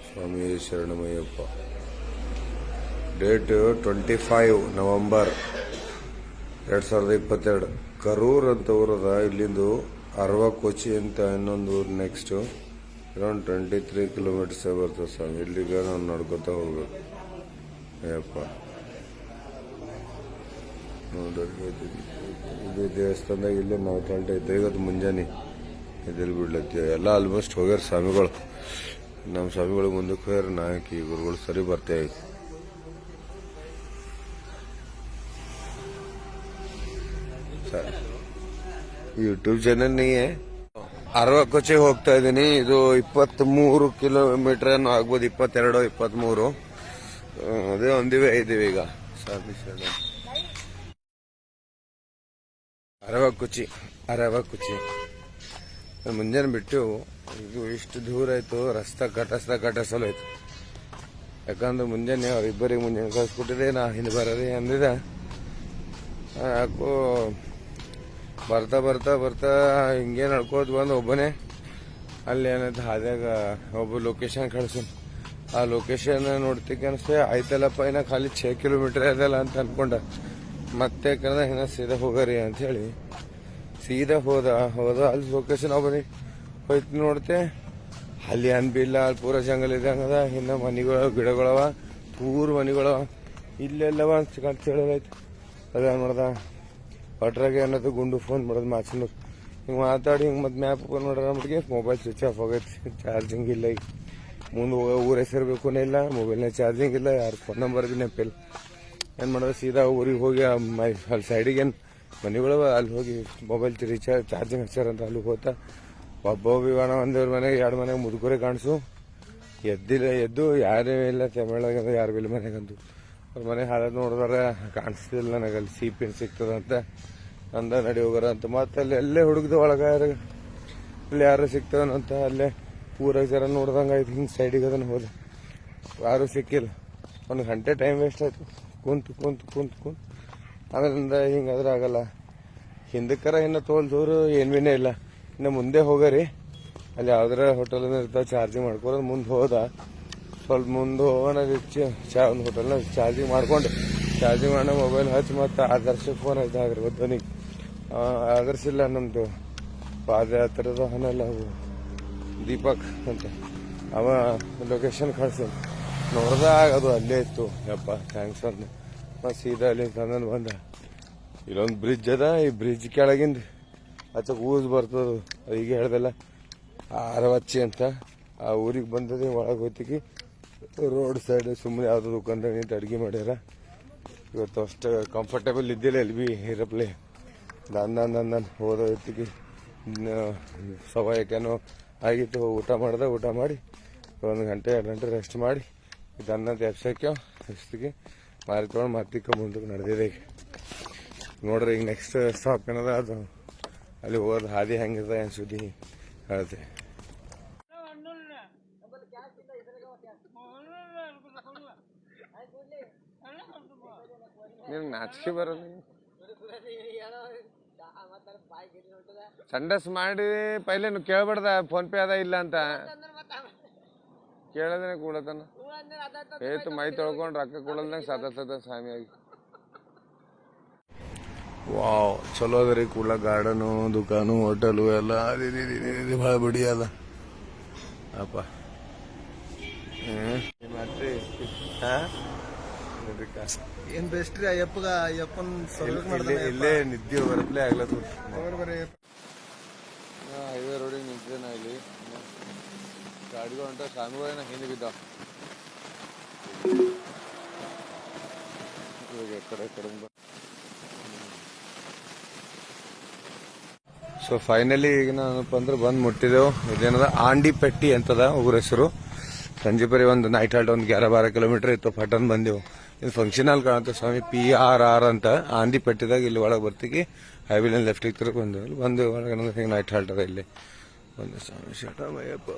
ಸ್ವಾಮಿ ಶರಣಮಯ್ಯಪ್ಪ. Date 25 November 2022. Karur ಅಂತ ಊರದ. ಇಲ್ಲಿಂದು ಅರವಾ ಕೊಚ್ಚಿ ಅಂತ ಇನ್ನೊಂದು ಊರು ನೆಕ್ಸ್ಟ್. ಅರೌಂಡ್ 23 ಕಿಲೋಮೀಟರ್ಸ್ ಬರ್ತದೆ ಸ್ವಾಮಿ. ಇಲ್ಲಿಗೆ ನಾವು ನಡ್ಕೊತಾ ಹೋಗ್ಬೇಕು. ಅಯ್ಯಪ್ಪ ನೋಡ್ರಿ, ಇದು ದೇವಸ್ಥಾನದಾಗ ಇಲ್ಲಿ ನೈಟ್ ಹಾಲ್ಟ್ ಐತೆ. ಇವತ್ತು ಮುಂಜಾನೆ ಎಲ್ಲಿ ಬಿಡ್ಲತ್ತೀವಿ ಎಲ್ಲ ಆಲ್ಮೋಸ್ಟ್ ಹೋಗ್ಯಾರ ಸ್ವಾಮಿಗಳು. ನಮ್ಮ ಸ್ವಾಮಿಗಳು ಮುಂದಕ್ಕೆ ಹೋಗ್ಯಾರ. ನಾಯಕಿ ಗುರುಗಳು ಸರಿ ಬರ್ತೇವೆ. ಯೂಟ್ಯೂಬ್ ಚಾನಲ್ ನೀಯೇ ಅರವಾ ಕೊಚ್ಚೆ ಹೋಗ್ತಾ ಇದ್ದೀನಿ. ಇದು 23 ಕಿಲೋಮೀಟರ್ ಏನೋ ಆಗ್ಬೋದು, 22, 23. ಅದೇ ಒಂದಿವೆ ಇದ್ದೀವಿ ಈಗ. ಸ್ವಾಮಿ ಶರಣ. ಅರವಾ ಕುಚ್ಚಿ ಮುಂಜಾನೆ ಬಿಟ್ಟು. ಇದು ಇಷ್ಟು ದೂರ ಆಯ್ತು. ರಸ್ತೆ ಕಟ್ಟಸಲು ಆಯ್ತು. ಯಾಕಂದ್ರೆ ಮುಂಜಾನೆ ಅವ್ರಿಬ್ಬರಿಗೆ ಮುಂಜಾನೆ ಕಳ್ಸ್ಕೊಟ್ಟಿದೆ. ನಾ ಹಿಂದೆ ಬರೋದೇ ಅಂದಿದೆ. ಯಾಕೋ ಬರ್ತಾ ಹಿಂಗೆ ನಡ್ಕೋತ ಬಂದು ಒಬ್ಬನೇ ಅಲ್ಲಿ ಏನಂತ ಹಾದ್ಯಾಗ ಒಬ್ಬ ಲೊಕೇಶನ್ ಕಳ್ಸು. ಆ ಲೊಕೇಶನ್ ನೋಡ್ತಿಕ್ಕೆ ಅನಿಸ್ತೇ ಆಯ್ತಲ್ಲಪ್ಪ, ಇನ್ನ ಖಾಲಿ 6 ಕಿಲೋಮೀಟರ್ ಅದಲ್ಲ ಅಂತ ಅನ್ಕೊಂಡ. ಮತ್ತೆ ಕರೆದ ಇನ್ನ ಸೀದಾ ಹೋಗರಿ ಅಂತ ಹೇಳಿ ಸೀದಾ ಹೋದ. ಅಲ್ಲಿ ಲೊಕೇಶನ್ ಒಬ್ಬನಿ ಹೋಯ್ತು. ನೋಡ್ತೆ ಅಲ್ಲಿ ಅನ್ಬಿಲ್ಲ. ಅಲ್ಲಿ ಪೂರ ಜಂಗಲ್ ಇದ್ದಂಗದ. ಇನ್ನ ಮನಿಗಳ ಗಿಡಗಳವ, ಪೂರ್ ಮನಿಗಳವ. ಇಲ್ಲೆಲ್ಲವ ಅಂತ ಹೇಳೋದಾಯ್ತು. ಅದೇನು ಮಾಡ್ದ ಪಟ್ರಾಗೆ ಅನ್ನೋದು ಗುಂಡು ಫೋನ್ ಮಾಡೋದು ಮಾಚನೂರು. ಹಿಂಗೆ ಮಾತಾಡಿ ಹಿಂಗೆ ಮತ್ತೆ ಮ್ಯಾಪ್ ಓಪನ್ ಮಾಡೋರ ಮಟ್ಟಿಗೆ ಮೊಬೈಲ್ ಸ್ವಿಚ್ ಆಫ್ ಆಗೈತಿ. ಚಾರ್ಜಿಂಗ್ ಇಲ್ಲ. ಈಗ ಮುಂದೆ ಊರ ಹೆಸರು ಬೇಕು ಇಲ್ಲ, ಮೊಬೈಲ್ನಾಗ ಚಾರ್ಜಿಂಗ್ ಇಲ್ಲ, ಯಾರು ಫೋನ್ ನಂಬರ್ ಭೀ ನೆನಪಿಲ್ಲ. ಏನು ಮಾಡೋದು ಸೀದಾ ಊರಿಗೆ ಹೋಗಿ ಅಲ್ಲಿ ಸೈಡಿಗೆ ಏನು ಮನೆಗಳವ ಅಲ್ಲಿ ಹೋಗಿ ಮೊಬೈಲ್ ಚಾರ್ಜಿಂಗ್ ಹಚ್ಚಾರಂತ ಅಲ್ಲಿ ಹೋಗ್ತಾ ಒಬ್ಬ ವಿಮಾನ ಒಂದೇವ್ರ ಮನೆಗೆ 2 ಮನೆಗೆ ಮುದುಕರೆ ಕಾಣಿಸು. ಎದ್ದು ಯಾರೇ ಇಲ್ಲ ತಮಿಳಾಗ ಯಾರು ಬಿಲ್ಲ ಮನೆಗಂದು. ಅವ್ರ ಮನೆ ಹಾಳದ್ ನೋಡಿದ್ರೆ ಕಾಣಿಸ್ತಿಲ್ಲ ನನಗೆ. ಅಲ್ಲಿ ಸಿಪಿನ್ ಸಿಗ್ತದಂತ ಅಂದ ನಡಿ ಹೋಗಾರ ಅಂತ. ಮತ್ತೆ ಅಲ್ಲಿ ಎಲ್ಲೇ ಹುಡುಗದ ಒಳಗ ಅಲ್ಲಿ ಯಾರು ಸಿಗ್ತವನಂತ ಅಲ್ಲೇ ಊರಾಗ ಜರ ನೋಡ್ದಂಗೆ ಆಯ್ತು. ಹಿಂಗೆ ಸೈಡಿಗೆ ಅದನ್ನು ಹೋದೆ, ಯಾರು ಸಿಕ್ಕಿಲ್ಲ. 1 ಗಂಟೆ ಟೈಮ್ ವೇಸ್ಟ್ ಆಯ್ತು. ಕುಂತು ಆಮೇಲಿಂದ ಹಿಂಗಾದ್ರೆ ಆಗಲ್ಲ. ಹಿಂದಕ್ಕರ ಇನ್ನು ತೋಲ್ ಏನು ಭೀನೇ ಇಲ್ಲ. ಇನ್ನು ಮುಂದೆ ಹೋಗರಿ, ಅಲ್ಲಿ ಯಾವ್ದಾರ ಹೋಟೆಲ್ ಇರ್ತಾವೆ ಚಾರ್ಜಿಂಗ್ ಮಾಡ್ಕೊಳ್ಳೋದು. ಮುಂದೆ ಹೋದ ಸ್ವಲ್ಪ ಮುಂದೆ ಹೋಗೋಣ. ಒಂದು ಹೋಟೆಲ್ನಾಗ ಚಾರ್ಜಿಂಗ್ ಮಾಡಿ ಮೊಬೈಲ್ ಹಚ್ಚಿ ಮತ್ತೆ ಆದರ್ಶ ಫೋನ್ ಆಯ್ತು ಆಗಿರ್ಬೋದು ಅವನಿಗೆ. ಆದರ್ಶ ಇಲ್ಲ ನಮ್ಮದು ಪಾದಯಾತ್ರದ ಹನಲ್ಲ ದೀಪಕ್ ಅಂತ. ಅವ ಲೊಕೇಶನ್ ಕಳ್ಸಿ ನೋಡ್ದ ಅದು ಅಲ್ಲೇ ಇತ್ತು. ಯಪ್ಪ ಥ್ಯಾಂಕ್ಸ್ ಅಂದ. ಮತ್ತು ಸೀದಾ ಅಲ್ಲಿ ತಂದು ಬಂದ. ಇಲ್ಲೊಂದು ಬ್ರಿಡ್ಜ್ ಅದ. ಈ ಬ್ರಿಡ್ಜ್ ಕೆಳಗಿಂದ ಆಚೆ ಊಸ್ ಬರ್ತದ. ಈಗ ಹೇಳ್ದಲ್ಲ ಅರವಚ್ಚಿ ಅಂತ. ಆ ಊರಿಗೆ ಬಂದದೆ. ಒಳಗೆ ಹೋಗ್ತಿಗೆ ರೋಡ್ ಸೈಡ್ ಸುಮ್ಮನೆ ಯಾವುದೋ ದುಕಾನ್ದಾಗ ನಿಂತು ಅಡುಗೆ ಮಾಡ್ಯಾರ. ಇವತ್ತು ಅಷ್ಟು ಕಂಫರ್ಟೇಬಲ್ ಇದ್ದಿಲ್ಲ ಎಲ್ಲಿ ಭೀ ಇರಪ್ಲೆ. ಅಂದ ಹೋದ ಹೊತ್ತಿಗೆ ಸವಾಯಕ್ಕೇನೋ ಆಗಿತ್ತು. ಊಟ ಮಾಡಿ 1 ಗಂಟೆ 2 ಗಂಟೆ ರೆಸ್ಟ್ ಮಾಡಿ ಇದು ಅನ್ನದ ಎಪ್ಸಕ್ಕೆ ಅಷ್ಟಿಗೆ ಮಾರಿಕೊಂಡು ಮತ್ತಿಕ್ಕ ಮುಂದಕ್ಕೆ ನಡೆದಿದೆ. ಈಗ ನೋಡ್ರಿ, ಈಗ ನೆಕ್ಸ್ಟ್ ಸ್ಟಾಪ್ ಏನದ ಅದು ಅಲ್ಲಿ ಹೋದ ಹಾದಿ ಹೆಂಗಿರ್ತದೆ ಏನು ಸುದ್ದಿ ಹೇಳ್ತೆ. ನೀನು ನಾಚಿಕೆ ಬರೋದು. ಸಂಡಸ್ ಮಾಡಿ ಪೈಲೇನು ಕೇಳ್ಬಾರ್ದ ಫೋನ್ ಪೇ ಅದ ಇಲ್ಲ ಅಂತ. ಕೇಳೋದನೆ ಕೂಡತನ ಏತು ಮೈ ತೊಳ್ಕೊಂಡು ರೊಕ್ಕ ಕೊಡಲ್ದಂಗೆ ಸತತ ಸ್ವಾಮಿಯಾಗಿ. ವಾವ್, ಚಲೋ ಅದ ರೀ. ಕೂಡ್ಲ ಗಾರ್ಡನು, ದುಕಾನು, ಹೋಟೆಲು ಎಲ್ಲ ಭಾಳ ಬಡಿ ಅದ ಅಪ್ಪ. ಏನ್ ಬೆಸ್ಟ್ ರೀ ಅಯ್ಯಪ್ಪನ ಇಲ್ಲೇ ನಿದ್ದೆ ಬರಪ್ಲೇ ಆಗ್ಲತ್ತ. ಹೈವೇ ರೋಡಿಗೆ ನಿಂತಿದೆ ನಾ ಇಲ್ಲಿ. ಗಾಡಿಗಳು ಹೊಂಟ ಸ್ವಾಮಿಗಳೇನ ಹಿಂದೆ ಬಿದ್ದಾವ. ಕಡೆ ಸೊ ಫೈನಲಿ ಈಗ ನಾನಪ್ಪ ಅಂದ್ರೆ ಬಂದು ಮುಟ್ಟಿದೆವು. ಇದೇನದ ಆಂಡಿಪೆಟ್ಟಿ ಅಂತದ ಊರ ಹೆಸರು. ಸಂಜೆಪರಿ ಒಂದು ನೈಟ್ ಹಾಲ್ಟ್ ಒಂದು 11-12 ಕಿಲೋಮೀಟರ್ ಇತ್ತು. ಪಟನ್ ಬಂದೆವು. ಇದು ಫಂಕ್ಷನ್ ಹಾಲ್ ಕಾಣುತ್ತೆ ಸ್ವಾಮಿ PRR ಅಂತ. ಆಂಡಿಪೆಟ್ಟಿದಾಗ ಇಲ್ಲಿ ಒಳಗೆ ಬರ್ತಿಗೆ ಹೈವೇಲಿ ಲೆಫ್ಟಿಗೆ ತಿರುಗಿ ಬಂದು ಒಳಗೆ ನೈಟ್ ಹಾಲ್ಟ್ ಅದ ಇಲ್ಲಿ ಒಂದು ಸ್ವಾಮಿ ಶರಣಮಯ್ಯಪ್ಪ.